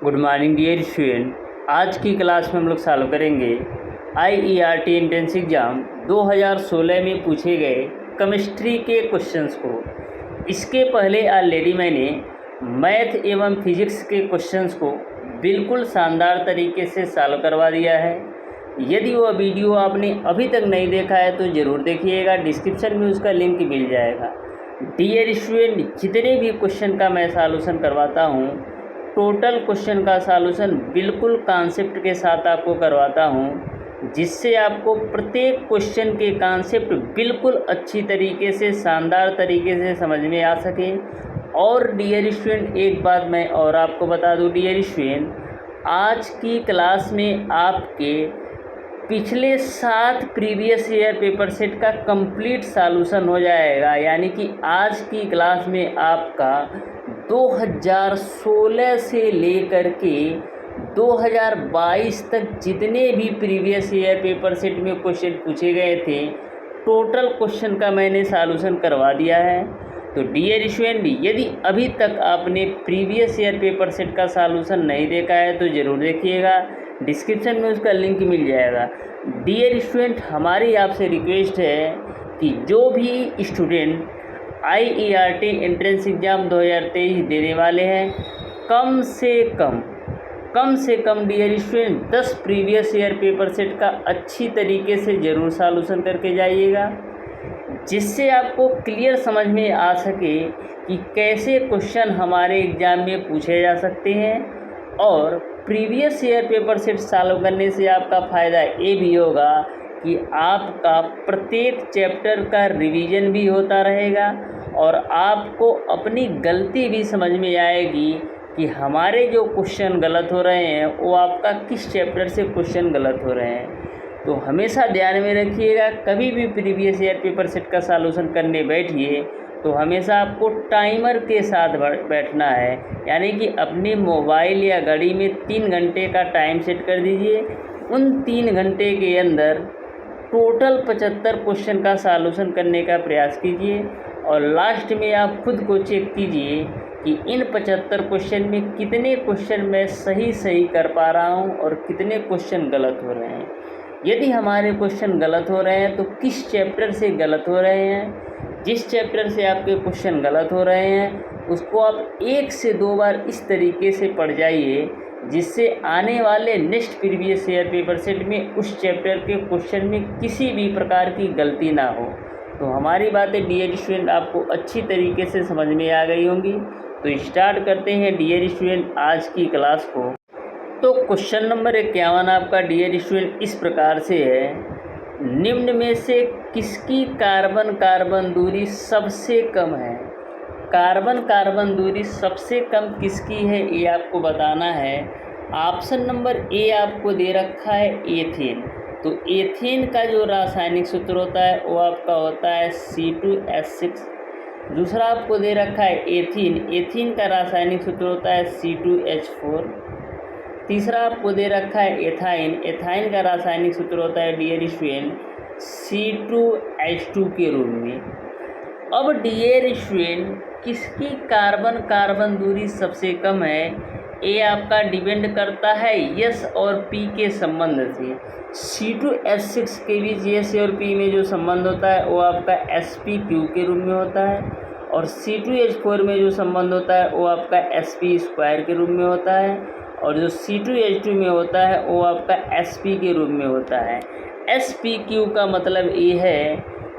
Good morning dear student. आज की class में हम लोग सॉल्व करेंगे IERT एंट्रेंस एग्ज़ाम 2016 में पूछे गए केमिस्ट्री के क्वेश्चंस को। इसके पहले ऑलरेडी मैंने मैथ एवं फिजिक्स के क्वेश्चंस को बिल्कुल शानदार तरीके से सॉल्व करवा दिया है। यदि वह वीडियो आपने अभी तक नहीं देखा है तो ज़रूर देखिएगा, डिस्क्रिप्शन में उसका लिंक मिल जाएगा। डियर स्टूडेंट, जितने भी क्वेश्चन का मैं सॉल्यूशन करवाता हूँ, टोटल क्वेश्चन का सॉल्यूशन बिल्कुल कॉन्सेप्ट के साथ आपको करवाता हूँ, जिससे आपको प्रत्येक क्वेश्चन के कॉन्सेप्ट बिल्कुल अच्छी तरीके से, शानदार तरीके से समझ में आ सके। और डियर स्टूडेंट, एक बात मैं और आपको बता दूँ डियर स्टूडेंट, आज की क्लास में आपके पिछले 7 प्रीवियस ईयर पेपर सेट का कंप्लीट सॉल्यूशन हो जाएगा। यानी कि आज की क्लास में आपका 2016 से लेकर के 2022 तक जितने भी प्रीवियस ईयर पेपर सेट में क्वेश्चन पूछे गए थे, टोटल क्वेश्चन का मैंने सॉल्यूशन करवा दिया है। तो डियर स्टूडेंट, यदि अभी तक आपने प्रीवियस ईयर पेपर सेट का सॉल्यूशन नहीं देखा है तो ज़रूर देखिएगा, डिस्क्रिप्शन में उसका लिंक मिल जाएगा। डियर स्टूडेंट, हमारी आपसे रिक्वेस्ट है कि जो भी स्टूडेंट IERT एंट्रेंस एग्ज़ाम 2023 देने वाले हैं, कम से कम dear student 10 previous year paper set का अच्छी तरीके से ज़रूर सॉल्यूशन करके जाइएगा, जिससे आपको क्लियर समझ में आ सके कि कैसे क्वेश्चन हमारे एग्ज़ाम में पूछे जा सकते हैं। और previous year paper set solve करने से आपका फ़ायदा ये भी होगा कि आपका प्रत्येक चैप्टर का रिवीजन भी होता रहेगा और आपको अपनी गलती भी समझ में आएगी कि हमारे जो क्वेश्चन गलत हो रहे हैं वो आपका किस चैप्टर से क्वेश्चन गलत हो रहे हैं। तो हमेशा ध्यान में रखिएगा, कभी भी प्रीवियस ईयर पेपर सेट का सॉल्यूशन करने बैठिए तो हमेशा आपको टाइमर के साथ बैठना है। यानी कि अपने मोबाइल या घड़ी में 3 घंटे का टाइम सेट कर दीजिए। उन 3 घंटे के अंदर टोटल 75 क्वेश्चन का सॉल्यूशन करने का प्रयास कीजिए और लास्ट में आप खुद को चेक कीजिए कि इन 75 क्वेश्चन में कितने क्वेश्चन मैं सही कर पा रहा हूँ और कितने क्वेश्चन गलत हो रहे हैं। यदि हमारे क्वेश्चन गलत हो रहे हैं तो किस चैप्टर से गलत हो रहे हैं। जिस चैप्टर से आपके क्वेश्चन गलत हो रहे हैं उसको आप 1 से 2 बार इस तरीके से पढ़ जाइए, जिससे आने वाले next previous year paper set में उस चैप्टर के क्वेश्चन में किसी भी प्रकार की गलती ना हो। तो हमारी बातें डियर स्टूडेंट आपको अच्छी तरीके से समझ में आ गई होंगी। तो स्टार्ट करते हैं डियर स्टूडेंट आज की क्लास को। तो क्वेश्चन नंबर 51 आपका डियर स्टूडेंट इस प्रकार से है, निम्न में से किसकी कार्बन कार्बन दूरी सबसे कम है। कार्बन कार्बन दूरी सबसे कम किसकी है ये आपको बताना है। ऑप्शन नंबर ए आपको दे रखा है एथेन। तो एथेन का जो रासायनिक सूत्र होता है वो आपका होता है C2H6। दूसरा आपको दे रखा है एथीन। एथीन का रासायनिक सूत्र होता है C2H4। तीसरा आपको दे रखा है एथाइन। एथाइन का रासायनिक सूत्र होता है डियर स्टूडेंट C2H2 के रूप में। अब डियर स्टूडेंट, किसकी कार्बन कार्बन दूरी सबसे कम है ये आपका डिपेंड करता है S और P के संबंध से। C2H6 के बीच S और P में जो संबंध होता है वो आपका sp3 के रूप में होता है और C2H4 में जो संबंध होता है वो आपका sp² के रूप में होता है और जो C2H2 में होता है वो आपका sp के रूप में होता है। sp3 का मतलब ये है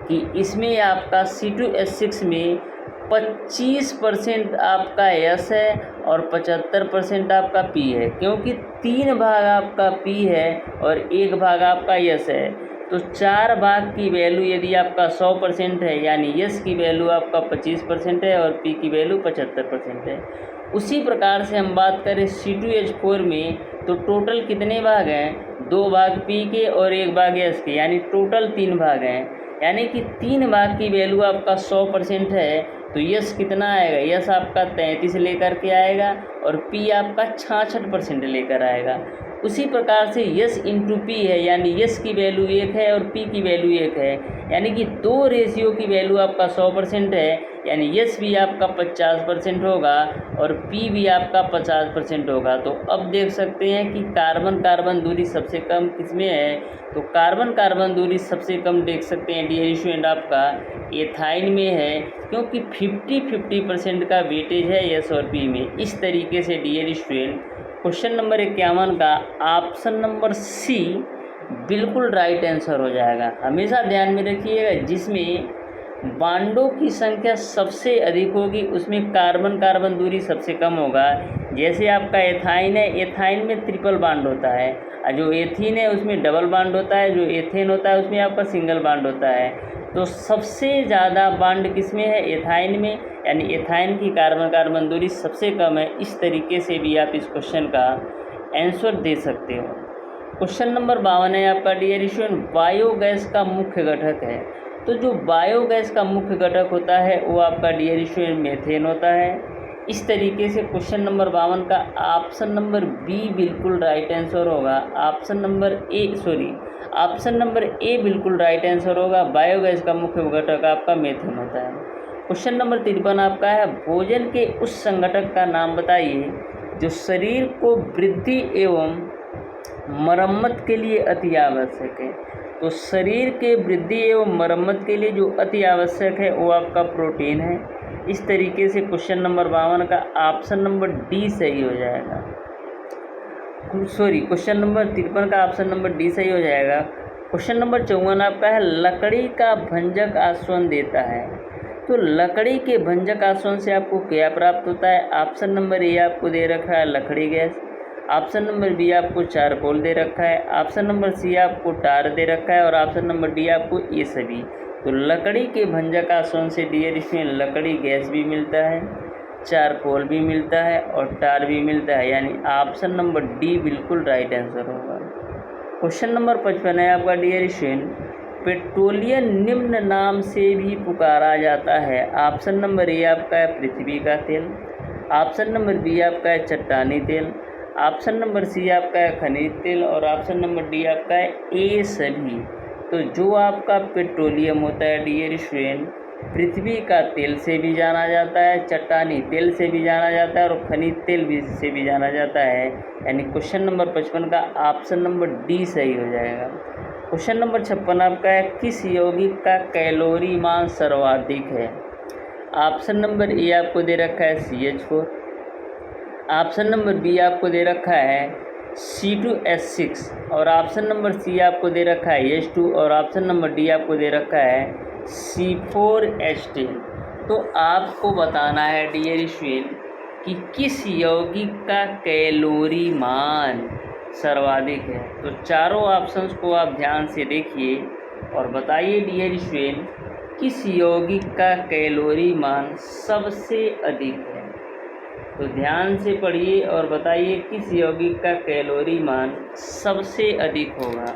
कि इसमें आपका C2H6 में 25% आपका S है और 75% आपका P है, क्योंकि 3 भाग आपका P है और 1 भाग आपका S है। तो 4 भाग की वैल्यू यदि आपका 100% है, यानी S की वैल्यू आपका 25% है और P की वैल्यू 75% है। उसी प्रकार से हम बात करें C2H4 में तो टोटल कितने भाग हैं, 2 भाग P के और 1 भाग S के, यानी टोटल 3 भाग हैं। यानी कि 3 भाग की वैल्यू आपका 100% है तो यस कितना आएगा, यस आपका 33 लेकर के आएगा और P आपका 66% लेकर आएगा। उसी प्रकार से यस इंटू P है, यानी यस की वैल्यू 1 है और P की वैल्यू 1 है, यानी कि दो रेशियो की वैल्यू आपका 100% है, यानी यस भी आपका 50% होगा और पी भी आपका 50% होगा। तो अब देख सकते हैं कि कार्बन कार्बन दूरी सबसे कम किसमें है, तो कार्बन कार्बन दूरी सबसे कम देख सकते हैं डियर स्टूडेंट आपका एथाइन में है, क्योंकि 50-50% का वेटेज है यस और पी में। इस तरीके से डियर स्टूडेंट क्वेश्चन नंबर 51 का ऑप्शन नंबर सी बिल्कुल राइट आंसर हो जाएगा। हमेशा ध्यान में रखिएगा, जिसमें बांडों की संख्या सबसे अधिक होगी उसमें कार्बन कार्बन दूरी सबसे कम होगा। जैसे आपका एथाइन है, एथाइन में ट्रिपल बांड होता है, और जो एथीन है उसमें डबल बांड होता है, जो एथेन होता है उसमें आपका सिंगल बांड होता है। तो सबसे ज़्यादा बांड किसमें है, एथाइन में, यानी एथाइन की कार्बन कार्बन दूरी सबसे कम है। इस तरीके से भी आप इस क्वेश्चन का आंसर दे सकते हो। क्वेश्चन नंबर 52 है आपका डियर स्टूडेंट, बायोगैस का मुख्य घटक है। तो जो बायोगैस का मुख्य घटक होता है वो आपका डियर स्टूडेंट मेथेन होता है। इस तरीके से क्वेश्चन नंबर 52 का ऑप्शन नंबर बी बिल्कुल राइट आंसर होगा। ऑप्शन नंबर ए बिल्कुल राइट आंसर होगा। बायोगैस का मुख्य घटक आपका मेथेन होता है। क्वेश्चन नंबर 53 आपका है, भोजन के उस संगठक का नाम बताइए जो शरीर को वृद्धि एवं मरम्मत के लिए अति आवश्यक है। तो शरीर के वृद्धि एवं मरम्मत के लिए जो अति आवश्यक है वो आपका प्रोटीन है। इस तरीके से क्वेश्चन नंबर 52 का ऑप्शन नंबर डी सही हो जाएगा। क्वेश्चन नंबर 53 का ऑप्शन नंबर डी सही हो जाएगा। क्वेश्चन नंबर 54 आपका है, लकड़ी का भंजक आश्वासन देता है। तो लकड़ी के भंजक आश्वासन से आपको क्या प्राप्त होता है। ऑप्शन नंबर ए आपको दे रखा है लकड़ी गैस, ऑप्शन नंबर बी आपको चारकोल दे रखा है, ऑप्शन नंबर सी आपको टार दे रखा है और ऑप्शन नंबर डी आपको ये सभी। तो लकड़ी के भंजक आश्वासन से डियर इसमें लकड़ी गैस भी मिलता है, चारकोल भी मिलता है और टार भी मिलता है, यानी ऑप्शन नंबर डी बिल्कुल राइट आंसर होगा। क्वेश्चन नंबर 55 है आपका डियर स्टूडेंट, पेट्रोलियम निम्न नाम से भी पुकारा जाता है। ऑप्शन नंबर ए आपका है पृथ्वी का तेल, ऑप्शन नंबर बी आपका है चट्टानी तेल, ऑप्शन नंबर सी आपका है खनिज तेल और ऑप्शन नंबर डी आपका है ए सभी। तो जो आपका पेट्रोलियम होता है डियर स्टूडेंट, पृथ्वी का तेल से भी जाना जाता है, चट्टानी तेल से भी जाना जाता है और खनिज तेल भी से भी जाना जाता है, यानी क्वेश्चन नंबर 55 का ऑप्शन नंबर डी सही हो जाएगा। क्वेश्चन नंबर 56 आपका है, किस यौगिक का कैलोरी मान सर्वाधिक है। ऑप्शन नंबर ए आपको दे रखा है CH4, ऑप्शन नंबर बी आपको दे रखा है C2H6 और ऑप्शन नंबर सी आपको दे रखा है H2 और ऑप्शन नंबर डी आपको दे रखा है C4H10। तो आपको बताना है डियर स्टूडेंट कि किस यौगिक का कैलोरी मान सर्वाधिक है। तो चारों ऑप्शंस को आप ध्यान से देखिए और बताइए डियर स्टूडेंट किस यौगिक का कैलोरी मान सबसे अधिक है। तो ध्यान से पढ़िए और बताइए किस यौगिक का कैलोरी मान सबसे अधिक होगा।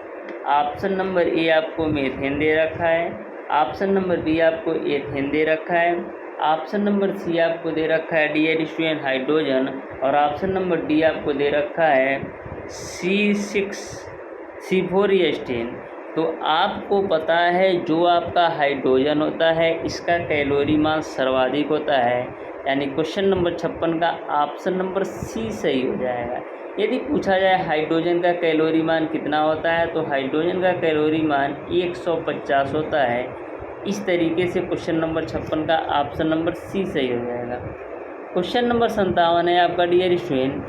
ऑप्शन नंबर ए आपको मेथेन दे रखा है, ऑप्शन नंबर बी आपको एथेन दे रखा है, ऑप्शन नंबर सी आपको दे रखा है डियर स्टूडेंट हाइड्रोजन और ऑप्शन नंबर डी आपको दे रखा है C4H10। तो आपको पता है जो आपका हाइड्रोजन होता है इसका कैलोरी मान सर्वाधिक होता है, यानी क्वेश्चन नंबर 56 का ऑप्शन नंबर सी सही हो जाएगा। यदि पूछा जाए हाइड्रोजन का कैलोरी मान कितना होता है तो हाइड्रोजन का कैलोरी मान 150 होता है। इस तरीके से क्वेश्चन नंबर 56 का ऑप्शन नंबर सी सही हो जाएगा। क्वेश्चन नंबर 57 है आपका डियर स्टूडेंट,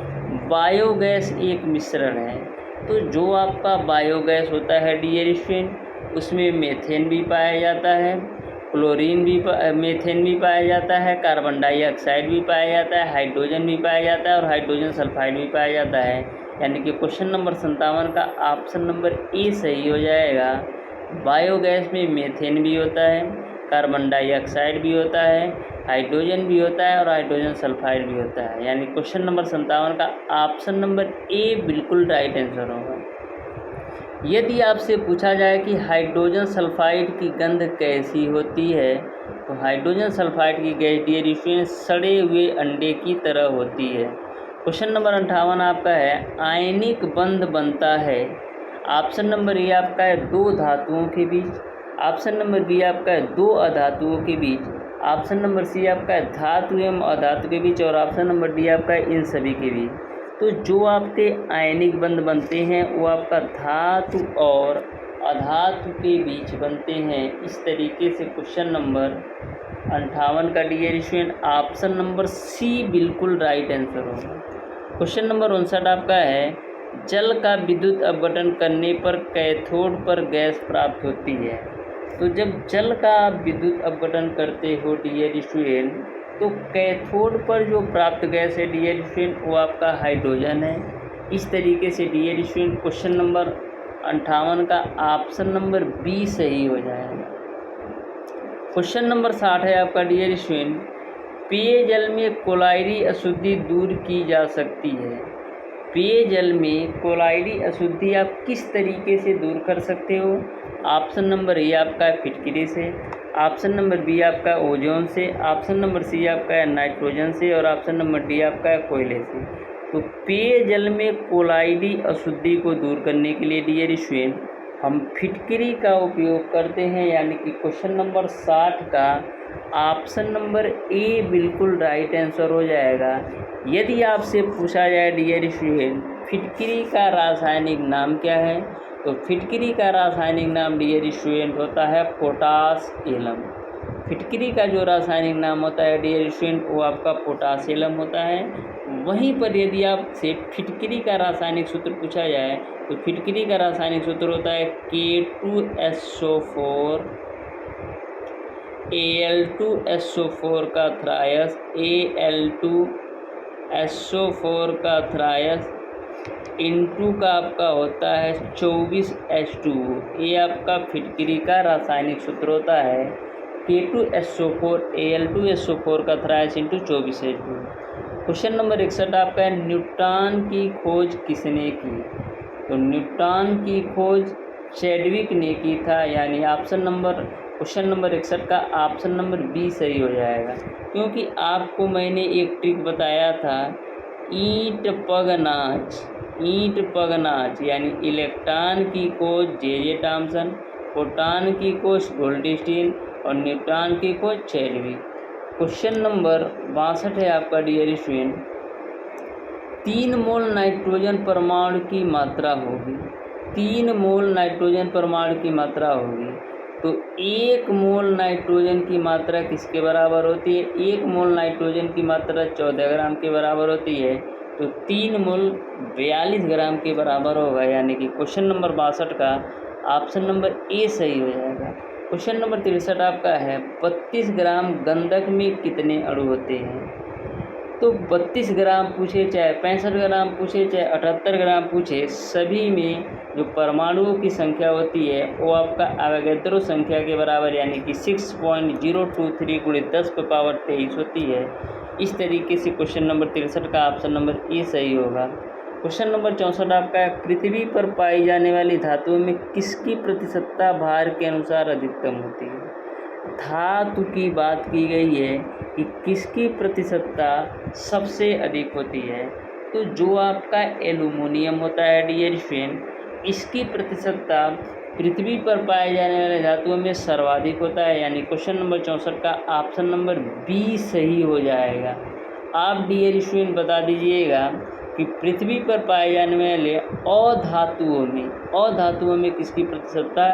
बायोगैस एक मिश्रण है। तो जो आपका बायोगैस होता है डियर स्टूडेंट उसमें मेथेन भी पाया जाता है, क्लोरीन भी मेथेन भी पाया जाता है, कार्बन डाइऑक्साइड भी पाया जाता है, हाइड्रोजन भी पाया जाता है और हाइड्रोजन सल्फाइड भी पाया जाता है, यानी कि क्वेश्चन नंबर 57 का ऑप्शन नंबर ए सही हो जाएगा। बायोगैस में मेथेन भी होता है, कार्बन डाइऑक्साइड भी होता है, हाइड्रोजन भी होता है और हाइड्रोजन सल्फाइड भी होता है, यानी क्वेश्चन नंबर 57 का ऑप्शन नंबर ए बिल्कुल राइट आंसर होगा। यदि आपसे पूछा जाए कि हाइड्रोजन सल्फाइड की गंध कैसी होती है तो हाइड्रोजन सल्फाइड की गैस डियर स्टूडेंट सड़े हुए अंडे की तरह होती है। क्वेश्चन नंबर 58 आपका है, आयनिक बंध बनता है। ऑप्शन नंबर ए आपका है दो धातुओं के बीच, ऑप्शन नंबर बी आपका है दो अधातुओं के बीच, ऑप्शन नंबर सी आपका है धातु एवं अधातु के बीच, और ऑप्शन नंबर डी आपका है इन सभी के बीच। तो जो आपके आयनिक बंध बनते हैं वो आपका धातु और अधातु के बीच बनते हैं। इस तरीके से क्वेश्चन नंबर 58 का dear student option number C बिल्कुल राइट आंसर होगा। क्वेश्चन नंबर 59 आपका है, जल का विद्युत अपघटन करने पर कैथोड पर गैस प्राप्त होती है। तो जब जल का आप विद्युत अपघटन करते हो डियर स्टूडेंट, तो कैथोड पर जो प्राप्त गैस है डियर स्टूडेंट वो आपका हाइड्रोजन है। इस तरीके से डियर स्टूडेंट क्वेश्चन नंबर 58 का ऑप्शन नंबर बी सही हो जाएगा। क्वेश्चन नंबर 60 है आपका डियर स्टूडेंट, पेयजल में क्लोराइड अशुद्धि दूर की जा सकती है। पेयजल में क्लोराइड अशुद्धि आप किस तरीके से दूर कर सकते हो? ऑप्शन नंबर ए आपका है फिटकरी से, ऑप्शन नंबर बी आपका ओजोन से, ऑप्शन नंबर सी आपका है नाइट्रोजन से, और ऑप्शन नंबर डी आपका है कोयले से। तो पेयजल में क्लोराइड अशुद्धि को दूर करने के लिए डियर स्टूडेंट हम फिटकरी का उपयोग करते हैं, यानी कि क्वेश्चन नंबर 60 का ऑप्शन नंबर ए बिल्कुल राइट आंसर हो जाएगा। यदि आपसे पूछा जाए डियर स्टूडेंट फिटकरी का रासायनिक नाम क्या है, तो फिटकरी का रासायनिक नाम डियर स्टूडेंट होता है पोटास एलम। फिटकरी का जो रासायनिक नाम होता है डियर स्टूडेंट वो आपका पोटास एलम होता है। वहीं पर यदि आपसे फिटकरी का रासायनिक सूत्र पूछा जाए तो फिटकरी का रासायनिक सूत्र होता है K2SO4 Al2SO4 का थ्रायस, Al2SO4 का थ्रायस इन2 का आपका होता है 24H2O। ये आपका फिटकरी का रासायनिक सूत्र होता है K2SO4 Al2SO4 का थ्रायस इंटू 24H2O। क्वेश्चन नंबर 61 आपका है, न्यूट्रॉन की खोज किसने की? तो न्यूट्रॉन की खोज चैडविक ने की था, यानी ऑप्शन नंबर क्वेश्चन नंबर 61 का ऑप्शन नंबर बी सही हो जाएगा। क्योंकि आपको मैंने एक ट्रिक बताया था, ईंट पगनाज यानी इलेक्ट्रॉन की खोज जे थॉमसन, प्रोटॉन की खोज गोल्डस्टीन और न्यूट्रॉन की खोज चैडविक। क्वेश्चन नंबर 62 है आपका डियर स्टूडेंट, 3 मोल नाइट्रोजन परमाणु की मात्रा होगी। 3 मोल नाइट्रोजन परमाणु की मात्रा होगी, तो 1 मोल नाइट्रोजन की मात्रा किसके बराबर होती है? 1 मोल नाइट्रोजन की मात्रा 14 ग्राम के बराबर होती है, तो 3 मोल 42 ग्राम के बराबर होगा, यानी कि क्वेश्चन नंबर 62 का ऑप्शन नंबर ए सही हो जाएगा। क्वेश्चन नंबर 63 आपका है, 32 ग्राम गंधक में कितने अणु होते हैं? तो 32 ग्राम पूछे चाहे 65 ग्राम पूछे चाहे 78 ग्राम पूछे, सभी में जो परमाणुओं की संख्या होती है वो आपका एवोगैड्रो संख्या के बराबर, यानी कि 6.023 × 10⁻23 होती है। इस तरीके से क्वेश्चन नंबर 63 का ऑप्शन नंबर ए सही होगा। क्वेश्चन नंबर 64 आपका है, पृथ्वी पर पाई जाने वाली धातुओं में किसकी प्रतिशतता भार के अनुसार अधिकतम होती है? धातु की बात की गई है कि किसकी प्रतिशतता सबसे अधिक होती है, तो जो आपका एल्युमिनियम होता है डियर स्टूडेंट, इसकी प्रतिशतता पृथ्वी पर पाए जाने वाले धातुओं में सर्वाधिक होता है, यानी क्वेश्चन नंबर 64 का ऑप्शन नंबर बी सही हो जाएगा। आप डियर स्टूडेंट बता दीजिएगा कि पृथ्वी पर पाए जाने वाले अधातुओं में किसकी प्रतिशतता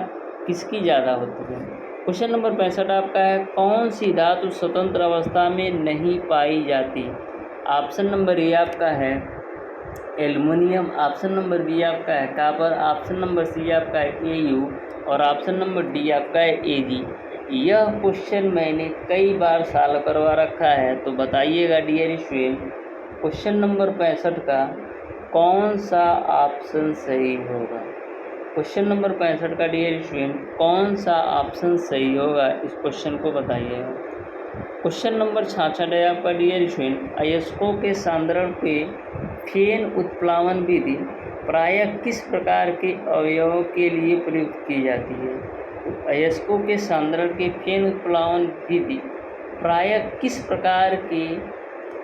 किसकी ज़्यादा होती है। क्वेश्चन नंबर 65 आपका है, कौन सी धातु स्वतंत्र अवस्था में नहीं पाई जाती? ऑप्शन नंबर ए आपका है एल्युमिनियम, ऑप्शन नंबर बी आपका है कॉपर, ऑप्शन नंबर सी आपका है Au और ऑप्शन नंबर डी आपका है Ag। यह क्वेश्चन मैंने कई बार सॉल्व करवा रखा है, तो बताइएगा डियर स्टूडेंट क्वेश्चन नंबर 65 का कौन सा ऑप्शन सही होगा? क्वेश्चन नंबर 65 का डियर स्टूडेंट कौन सा ऑप्शन सही होगा, इस क्वेश्चन को बताइएगा। क्वेश्चन नंबर 66 है आपका डियर स्टूडेंट, अयस्कों के सांद्रण के फेन उत्प्लावन विधि प्रायः किस प्रकार के अवयवों के लिए प्रयुक्त की जाती है? अयस्कों के सांद्रण के फेन उत्प्लावन विधि प्रायः किस प्रकार के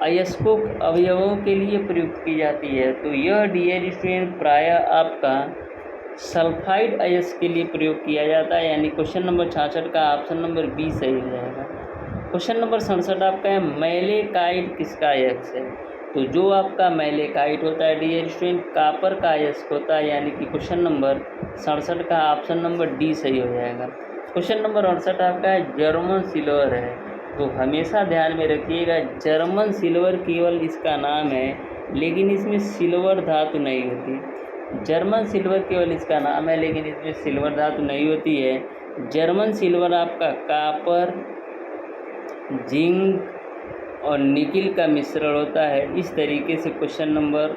अयस्कों अवयवों के लिए प्रयुक्त की जाती है? तो यह डियर स्टूडेंट प्रायः आपका सल्फाइड अयस्क के लिए प्रयोग किया जाता है, यानी क्वेश्चन नंबर 66 का ऑप्शन नंबर बी सही हो जाएगा। क्वेश्चन नंबर 67 आपका है मैलेकाइट किसका अयस्क है? तो जो आपका मैलेकाइट होता है डियर स्टूडेंट, कापर का अयस्क होता है, यानी कि क्वेश्चन नंबर 67 का ऑप्शन नंबर डी सही हो जाएगा। क्वेश्चन नंबर 68 आपका है जर्मन सिल्वर है। तो हमेशा ध्यान में रखिएगा, जर्मन सिल्वर केवल इसका नाम है, लेकिन इसमें सिल्वर धातु नहीं होती। जर्मन सिल्वर केवल इसका नाम है, लेकिन इसमें सिल्वर धातु नहीं होती है। जर्मन सिल्वर आपका कापर, जिंक और निकिल का मिश्रण होता है। इस तरीके से क्वेश्चन नंबर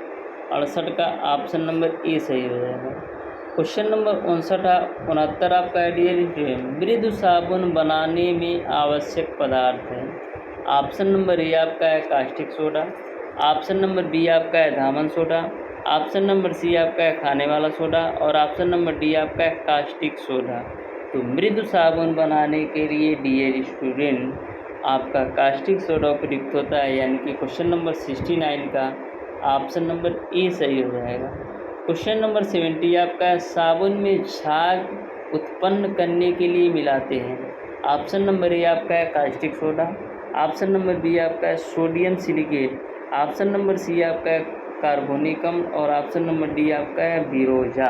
68 का ऑप्शन नंबर ए सही हो जाएगा। क्वेश्चन नंबर 69 आपका है मृदु साबुन बनाने में आवश्यक पदार्थ है। ऑप्शन नंबर ए आपका है caustic soda, option number B आपका है धामन सोडा, ऑप्शन नंबर सी आपका है खाने वाला सोडा और ऑप्शन नंबर डी आपका है कास्टिक सोडा। तो मृदु साबुन बनाने के लिए डियर स्टूडेंट आपका कास्टिक सोडा उपयुक्त होता है, यानी कि क्वेश्चन नंबर 69 का ऑप्शन नंबर ए सही हो जाएगा। क्वेश्चन नंबर 70 आपका है साबुन में झाग उत्पन्न करने के लिए मिलाते हैं। ऑप्शन नंबर ए आपका है caustic soda, option number B आपका है sodium silicate, option number C आपका है कार्बोनिकम और ऑप्शन नंबर डी आपका है बिरोजा।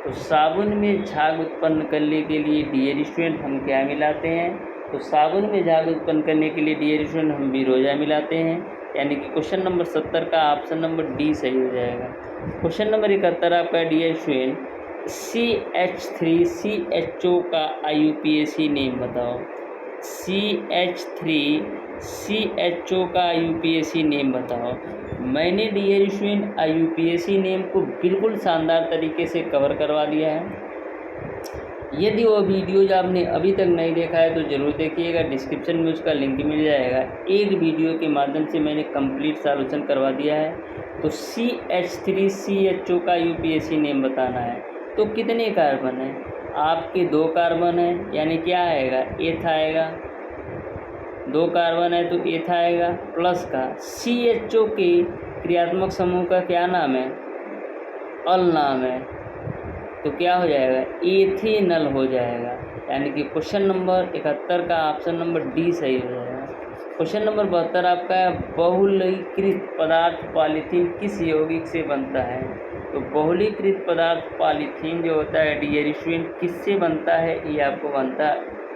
तो साबुन में झाग उत्पन्न करने के लिए डियर स्टूडेंट हम क्या मिलाते हैं? तो साबुन में झाग उत्पन्न करने के लिए डियर स्टूडेंट हम बिरोजा मिलाते हैं, यानी कि क्वेश्चन नंबर 70 का ऑप्शन नंबर डी सही हो जाएगा। क्वेश्चन नंबर 71 आपका डियर स्टूडेंट CH3CHO का IUPAC नेम बताओ। CH3CHO का IUPAC नेम बताओ। मैंने डियर स्टूडेंट IUPAC नेम को बिल्कुल शानदार तरीके से कवर करवा दिया है। यदि वो वीडियोज आपने अभी तक नहीं देखा है तो ज़रूर देखिएगा, डिस्क्रिप्शन में उसका लिंक मिल जाएगा। एक वीडियो के माध्यम से मैंने कंप्लीट सॉल्यूशन करवा दिया है। तो CH3CHO का IUPAC नेम बताना है। तो कितने कार्बन हैं? आपके 2 कार्बन हैं, यानी क्या आएगा? एथ आएगा। 2 कार्बन है तो एथ आएगा, प्लस का CHO के क्रियात्मक समूह का क्या नाम है? अल नाम है। तो क्या हो जाएगा? एथेनल हो जाएगा, यानी कि क्वेश्चन नंबर 71 का ऑप्शन नंबर डी सही हो जाएगा। क्वेश्चन नंबर 72 आपका है बहुलीकृत पदार्थ पॉलीथीन किस यौगिक से बनता है? तो बहुलीकृत पदार्थ पॉलीथीन जो होता है डियर स्टूडेंट किससे बनता है, ये आपको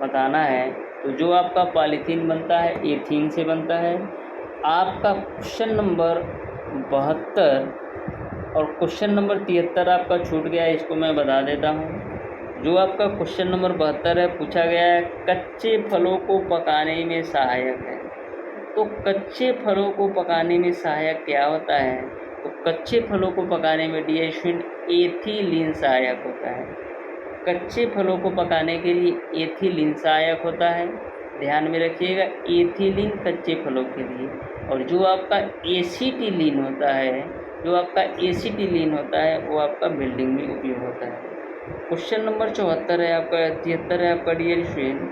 बताना है। तो जो आपका पॉलीथीन बनता है एथीन से बनता है। आपका क्वेश्चन नंबर 72 और क्वेश्चन नंबर 73 आपका छूट गया है, इसको मैं बता देता हूँ। जो आपका क्वेश्चन नंबर 72 है, पूछा गया है कच्चे फलों को पकाने में सहायक है। तो कच्चे फलों को पकाने में सहायक क्या होता है? तो कच्चे फलों को पकाने में डियर स्टूडेंट एथिलीन सहायक होता है। कच्चे फलों को पकाने के लिए एथिलीन सहायक होता है, ध्यान में रखिएगा, एथिलीन कच्चे फलों के लिए। और जो आपका एसिटिलीन होता है, वो आपका बिल्डिंग में उपयोग होता है। क्वेश्चन नंबर 74 है आपका 73 है आपका डियर स्टूडेंट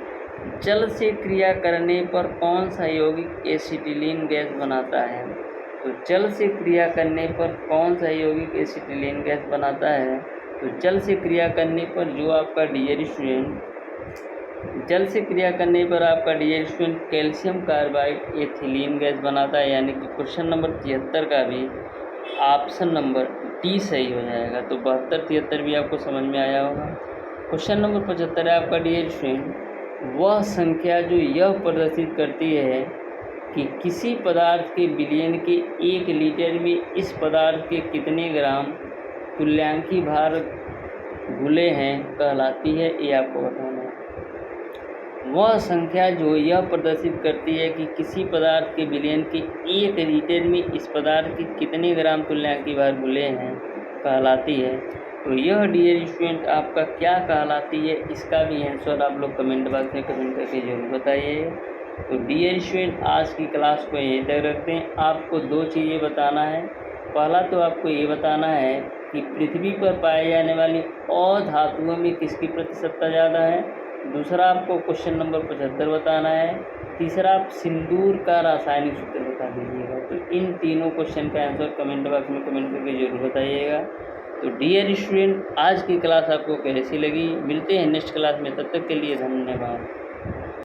जल से क्रिया करने पर कौन सा यौगिक एसिटिलीन गैस बनाता है? तो जल से क्रिया करने पर कौन सा यौगिक एसिटिलीन गैस बनाता है? तो जल से क्रिया करने पर जो आपका dear student calcium carbide ethylene gas बनाता है, यानी कि क्वेश्चन नंबर 73 का भी ऑप्शन नंबर डी सही हो जाएगा। तो 72-73 भी आपको समझ में आया होगा। क्वेश्चन नंबर 75 है आपका डियर स्टूडेंट वह संख्या जो यह प्रदर्शित करती है कि किसी पदार्थ के विलयन के 1 लीटर में इस पदार्थ के कितने ग्राम तुल्यांकी भार घुले हैं कहलाती है, ये आपको बताना है। वह संख्या जो यह प्रदर्शित करती है कि किसी पदार्थ के विलयन के 1 लीटर में इस पदार्थ के कितने ग्राम तुल्यांकी भार घुले हैं कहलाती है। तो यह डियर स्टूडेंट आपका क्या कहलाती है, इसका भी आंसर आप लोग कमेंट बॉक्स में कमेंट करके जरूर बताइए। तो डियर स्टूडेंट आज की क्लास को यहीं तक रखते हैं। आपको 2 चीज़ें बताना है। पहला तो आपको ये बताना है कि पृथ्वी पर पाए जाने वाली अधातुओं में किसकी प्रतिशतता ज़्यादा है। दूसरा आपको क्वेश्चन नंबर 75 बताना है। तीसरा आप सिंदूर का रासायनिक सूत्र बता दीजिएगा। तो इन तीनों क्वेश्चन का आंसर कमेंट बॉक्स में कमेंट करके जरूर बताइएगा। तो डियर स्टूडेंट, आज की क्लास आपको कैसी लगी? मिलते हैं नेक्स्ट क्लास में, तब तक के लिए धन्यवाद।